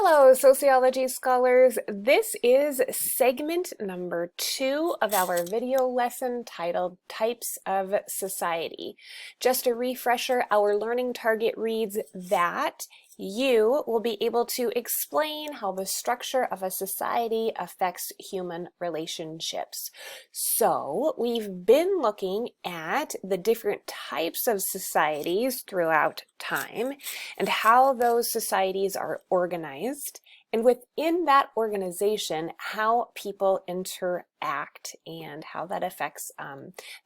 Hello, sociology scholars. This is segment number 2 of our video lesson titled Types of Society. Just a refresher, our learning target reads that you will be able to explain how the structure of a society affects human relationships. So we've been looking at the different types of societies throughout time and how those societies are organized, and within that organization, how people interact and how that affects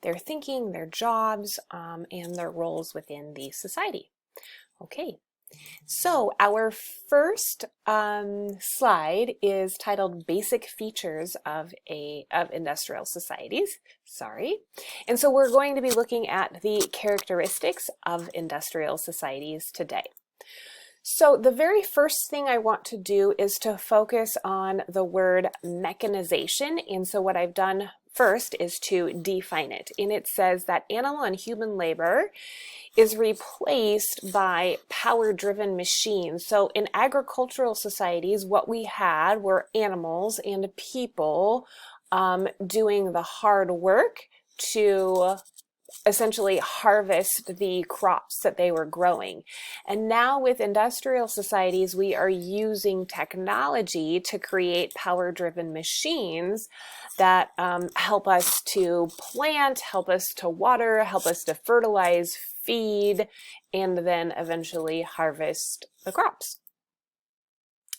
their thinking, their jobs, and their roles within the society. Okay. So our first slide is titled Basic Features of Industrial Societies. Sorry. And so we're going to be looking at the characteristics of industrial societies today. So the very first thing I want to do is to focus on the word mechanization. And so what I've done first is to define it. And it says that animal and human labor is replaced by power-driven machines. So in agricultural societies, what we had were animals and people doing the hard work to essentially harvest the crops that they were growing. And now with industrial societies, we are using technology to create power-driven machines that help us to plant, help us to water, help us to fertilize, feed, and then eventually harvest the crops.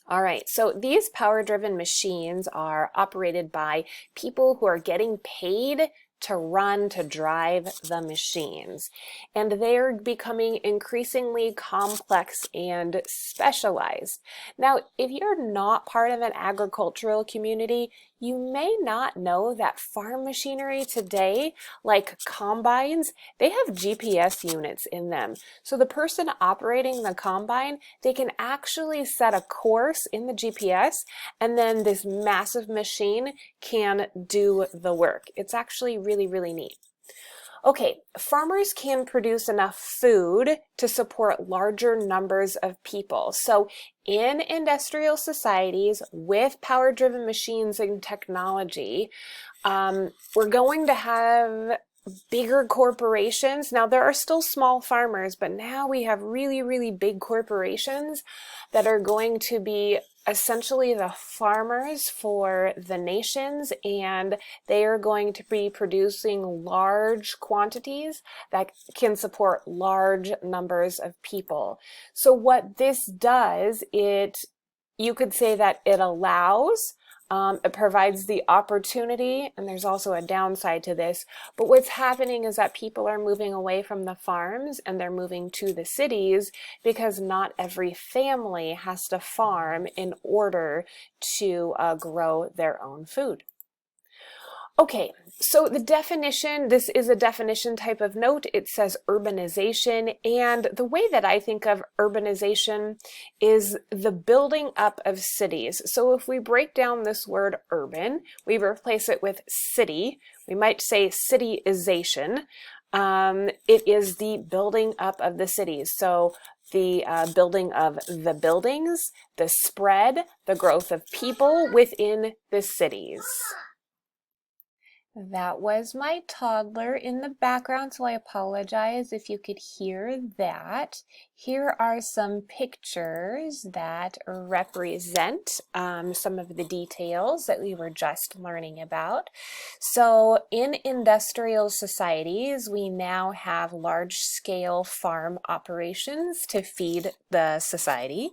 All right, so these power-driven machines are operated by people who are getting paid to run, to drive the machines. And they're becoming increasingly complex and specialized. Now, if you're not part of an agricultural community, you may not know that farm machinery today, like combines, they have GPS units in them. So the person operating the combine, they can actually set a course in the GPS, and then this massive machine can do the work. It's actually really, really neat. Okay, farmers can produce enough food to support larger numbers of people. So in industrial societies with power-driven machines and technology, we're going to have bigger corporations. Now, there are still small farmers, but now we have really, really big corporations that are going to be essentially the farmers for the nations, and they are going to be producing large quantities that can support large numbers of people. So what this does, you could say that it allows it provides the opportunity, and there's also a downside to this, but what's happening is that people are moving away from the farms and they're moving to the cities because not every family has to farm in order to grow their own food. Okay, so the definition, this is a definition type of note. It says urbanization, and the way that I think of urbanization is the building up of cities. So if we break down this word urban, we replace it with city. We might say cityization. It is the building up of the cities. So the building of the buildings, the spread, the growth of people within the cities. That was my toddler in the background, so I apologize if you could hear that. Here are some pictures that represent some of the details that we were just learning about. So in industrial societies, we now have large-scale farm operations to feed the society.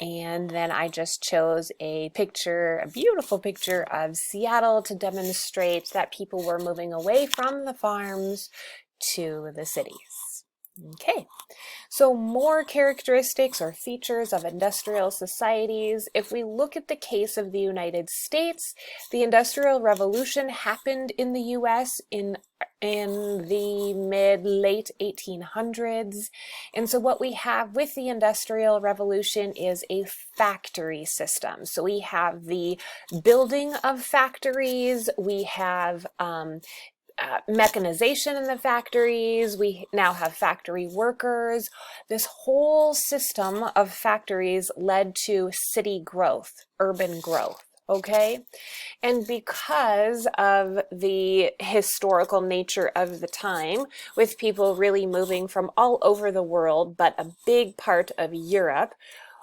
And then I just chose a picture, a beautiful picture of Seattle to demonstrate that people were moving away from the farms to the cities. Okay, so more characteristics or features of industrial societies. If we look at the case of the United States, the Industrial Revolution happened in the US in the mid-late 1800s. And so what we have with the Industrial Revolution is a factory system. So we have the building of factories, we have mechanization in the factories. We now have factory workers. This whole system of factories led to city growth, urban growth. Okay, and because of the historical nature of the time, with people really moving from all over the world, but a big part of Europe,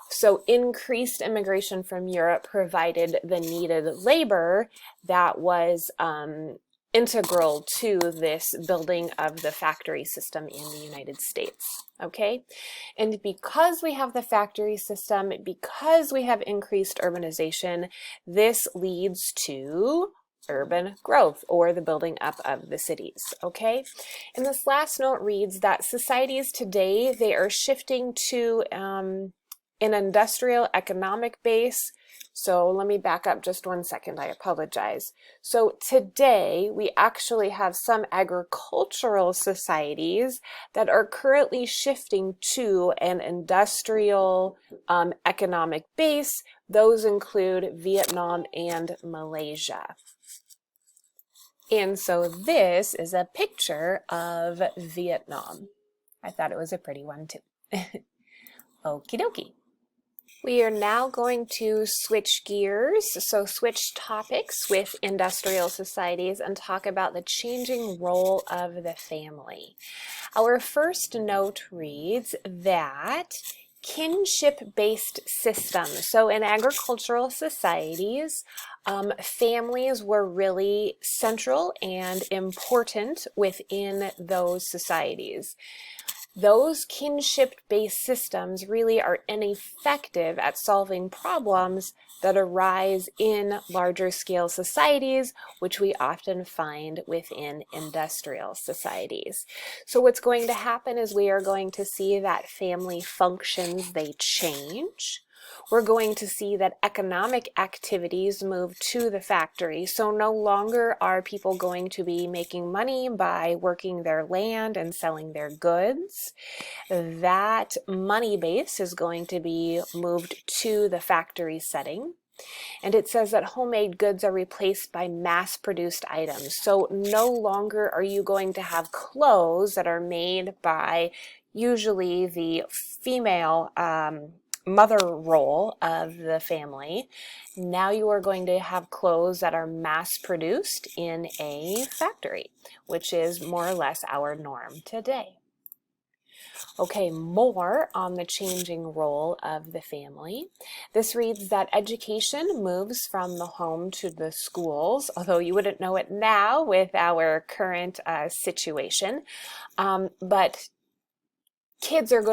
so increased immigration from Europe provided the needed labor that was integral to this building of the factory system in the United States. Okay, and because we have the factory system, because we have increased urbanization, this leads to urban growth, or the building up of the cities. Okay, and this last note reads that societies today, they are shifting to an industrial economic base. So let me back up just 1 second, I apologize. So today we actually have some agricultural societies that are currently shifting to an industrial economic base. Those include Vietnam and Malaysia. And so this is a picture of Vietnam. I thought it was a pretty one too. Okie dokie. We are now going to switch gears, so switch topics with industrial societies and talk about the changing role of the family. Our first note reads that kinship-based systems. So in agricultural societies, families were really central and important within those societies. Those kinship-based systems really are ineffective at solving problems that arise in larger scale societies, which we often find within industrial societies. So what's going to happen is we are going to see that family functions, they change. We're going to see that economic activities move to the factory. So no longer are people going to be making money by working their land and selling their goods. That money base is going to be moved to the factory setting. And it says that homemade goods are replaced by mass-produced items. So no longer are you going to have clothes that are made by usually the female mother role of the family. Now you are going to have clothes that are mass produced in a factory, which is more or less our norm today. Okay, more on the changing role of the family. This reads that education moves from the home to the schools, although you wouldn't know it now with our current situation, but kids are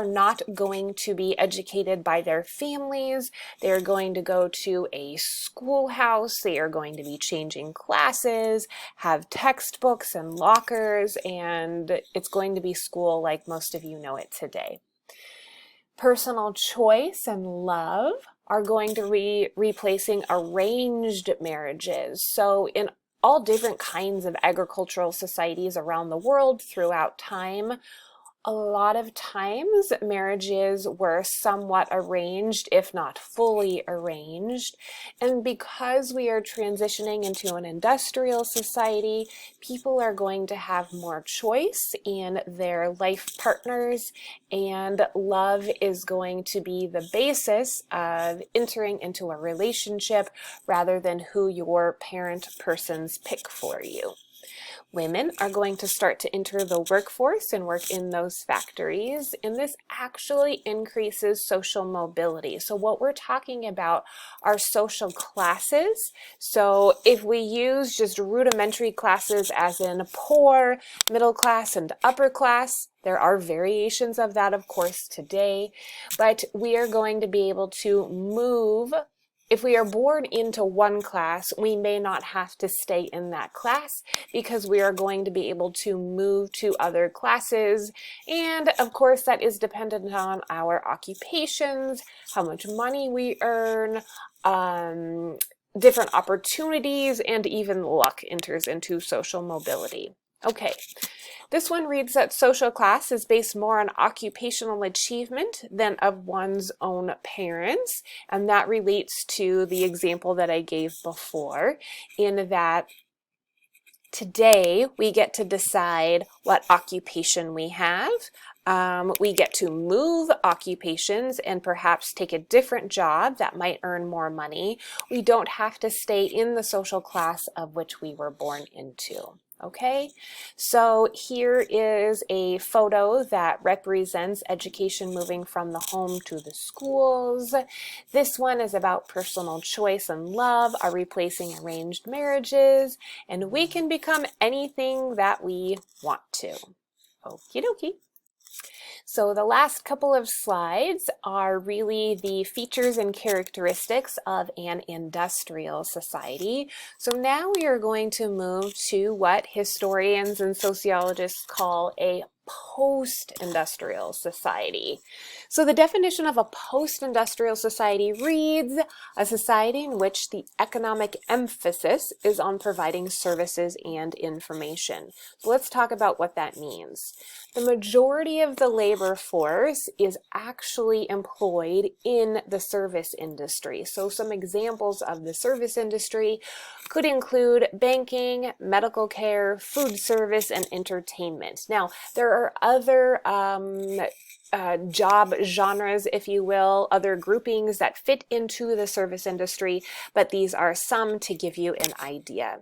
not going to be educated by their families. They're going to go to a schoolhouse. They are going to be changing classes, have textbooks and lockers, and it's going to be school like most of you know it today. Personal choice and love are going to be replacing arranged marriages. So in all different kinds of agricultural societies around the world throughout time, a lot of times marriages were somewhat arranged, if not fully arranged. And because we are transitioning into an industrial society, people are going to have more choice in their life partners, and love is going to be the basis of entering into a relationship rather than who your parent persons pick for you. Women are going to start to enter the workforce and work in those factories, and this actually increases social mobility. So what we're talking about are social classes. So if we use just rudimentary classes as in poor, middle class, and upper class, there are variations of that, of course, today, but we are going to be able to move. If we are born into one class, we may not have to stay in that class because we are going to be able to move to other classes. And of course, that is dependent on our occupations, how much money we earn, different opportunities, and even luck enters into social mobility. Okay. This one reads that social class is based more on occupational achievement than of one's own parents, and that relates to the example that I gave before, in that Today, we get to decide what occupation we have. We get to move occupations and perhaps take a different job that might earn more money. We don't have to stay in the social class of which we were born into. Okay, so here is a photo that represents education moving from the home to the schools. This one is about personal choice and love are replacing arranged marriages, and we can become anything that we want to. Okie dokie. So the last couple of slides are really the features and characteristics of an industrial society. So now we are going to move to what historians and sociologists call a post-industrial society. So the definition of a post-industrial society reads, a society in which the economic emphasis is on providing services and information. So let's talk about what that means. The majority of the labor force is actually employed in the service industry. So some examples of the service industry could include banking, medical care, food service, and entertainment. Now, there are other job genres, if you will, other groupings that fit into the service industry, but these are some to give you an idea.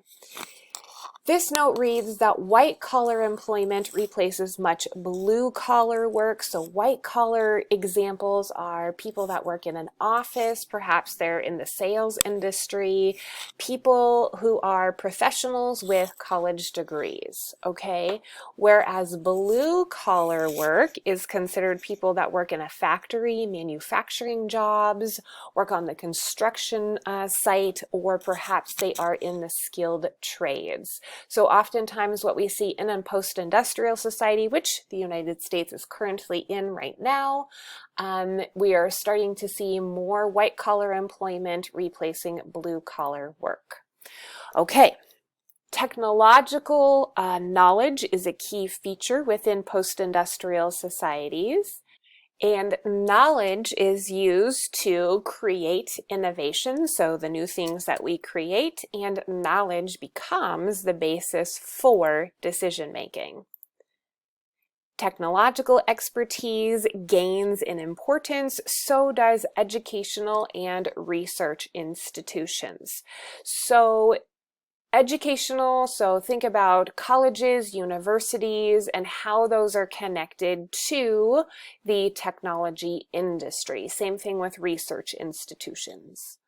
This note reads that white-collar employment replaces much blue-collar work. So white-collar examples are people that work in an office, perhaps they're in the sales industry, people who are professionals with college degrees, okay? Whereas blue-collar work is considered people that work in a factory, manufacturing jobs, work on the construction site, or perhaps they are in the skilled trades. So oftentimes what we see in a post-industrial society, which the United States is currently in right now, we are starting to see more white-collar employment replacing blue-collar work. Okay. Technological knowledge is a key feature within post-industrial societies. And knowledge is used to create innovation, so the new things that we create, and knowledge becomes the basis for decision making. Technological expertise gains in importance, so does educational and research institutions. So educational, so think about colleges, universities, and how those are connected to the technology industry. Same thing with research institutions.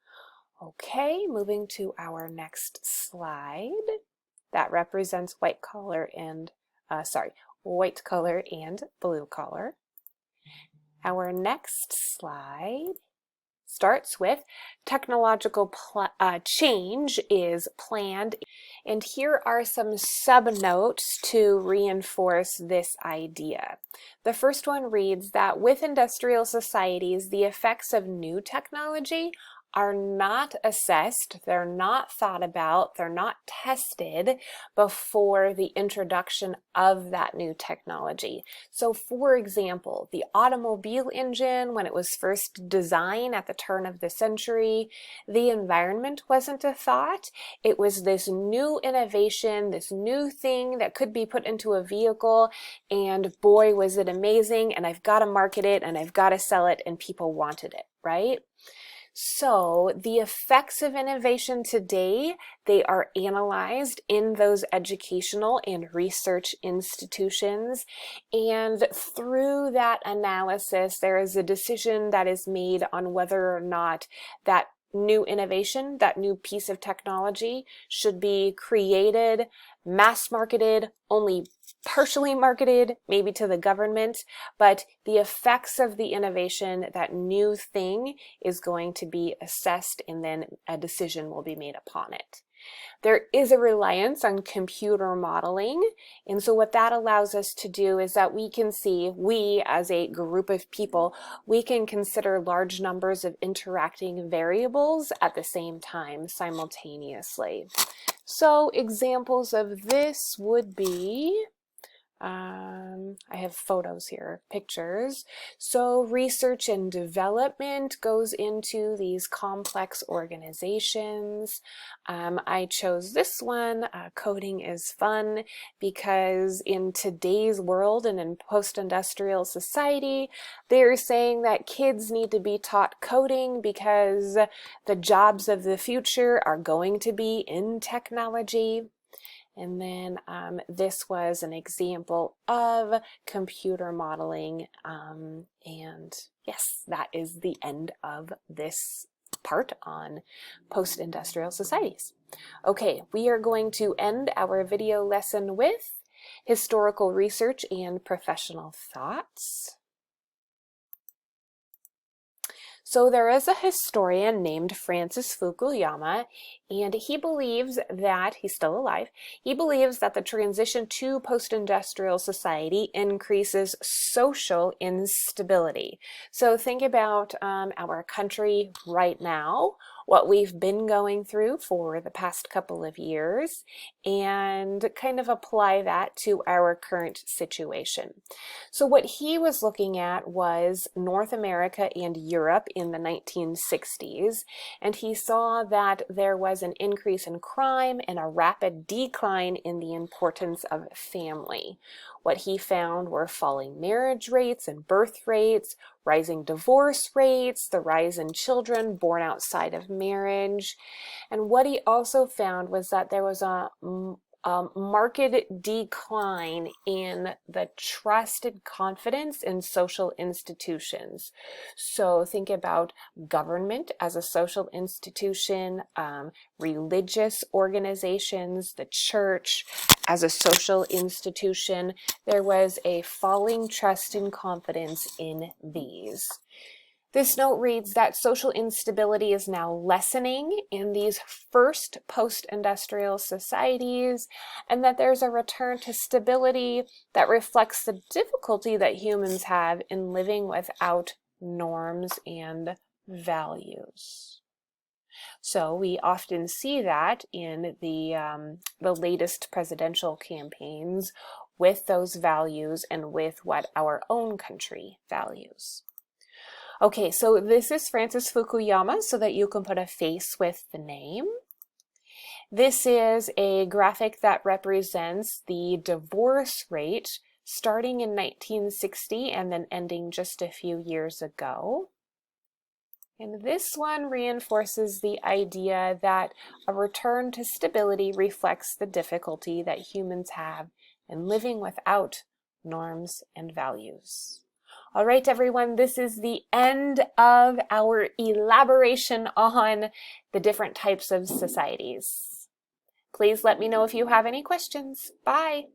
Okay, moving to our next slide. That represents white collar and blue collar. Our next slide starts with technological change is planned. And here are some subnotes to reinforce this idea. The first one reads that with industrial societies, the effects of new technology are not assessed, they're not thought about, they're not tested before the introduction of that new technology. So for example, the automobile engine, when it was first designed at the turn of the century, the environment wasn't a thought. It was this new innovation, this new thing that could be put into a vehicle, and boy, was it amazing, and I've got to market it, and I've got to sell it, and people wanted it, right? So the effects of innovation today, they are analyzed in those educational and research institutions. And through that analysis, there is a decision that is made on whether or not that new innovation, that new piece of technology should be created, mass marketed, only partially marketed, maybe to the government, but the effects of the innovation, that new thing, is going to be assessed, and then a decision will be made upon it. There is a reliance on computer modeling, and so what that allows us to do is that we can see, we as a group of people, we can consider large numbers of interacting variables at the same time, simultaneously. So examples of this would be I have photos here, pictures. So research and development goes into these complex organizations. I chose this one. Coding is fun because in today's world and in post-industrial society, they're saying that kids need to be taught coding because the jobs of the future are going to be in technology. And then this was an example of computer modeling. And yes, that is the end of this part on post-industrial societies. Okay, we are going to end our video lesson with historical research and professional thoughts. So there is a historian named Francis Fukuyama, and he believes that, he's still alive, he believes that the transition to post-industrial society increases social instability. So think about our country right now, what we've been going through for the past couple of years, and kind of apply that to our current situation. So what he was looking at was North America and Europe in the 1960s, and he saw that there was an increase in crime and a rapid decline in the importance of family. What he found were falling marriage rates and birth rates, rising divorce rates, the rise in children born outside of marriage. And what he also found was that there was a marked decline in the trusted confidence in social institutions. So think about government as a social institution, religious organizations, the church as a social institution. There was a falling trust and confidence in these. This note reads that social instability is now lessening in these first post-industrial societies, and that there's a return to stability that reflects the difficulty that humans have in living without norms and values. So we often see that in the latest presidential campaigns with those values and with what our own country values. Okay, so this is Francis Fukuyama so that you can put a face with the name. This is a graphic that represents the divorce rate starting in 1960 and then ending just a few years ago. And this one reinforces the idea that a return to stability reflects the difficulty that humans have in living without norms and values. All right, everyone, this is the end of our elaboration on the different types of societies. Please let me know if you have any questions. Bye.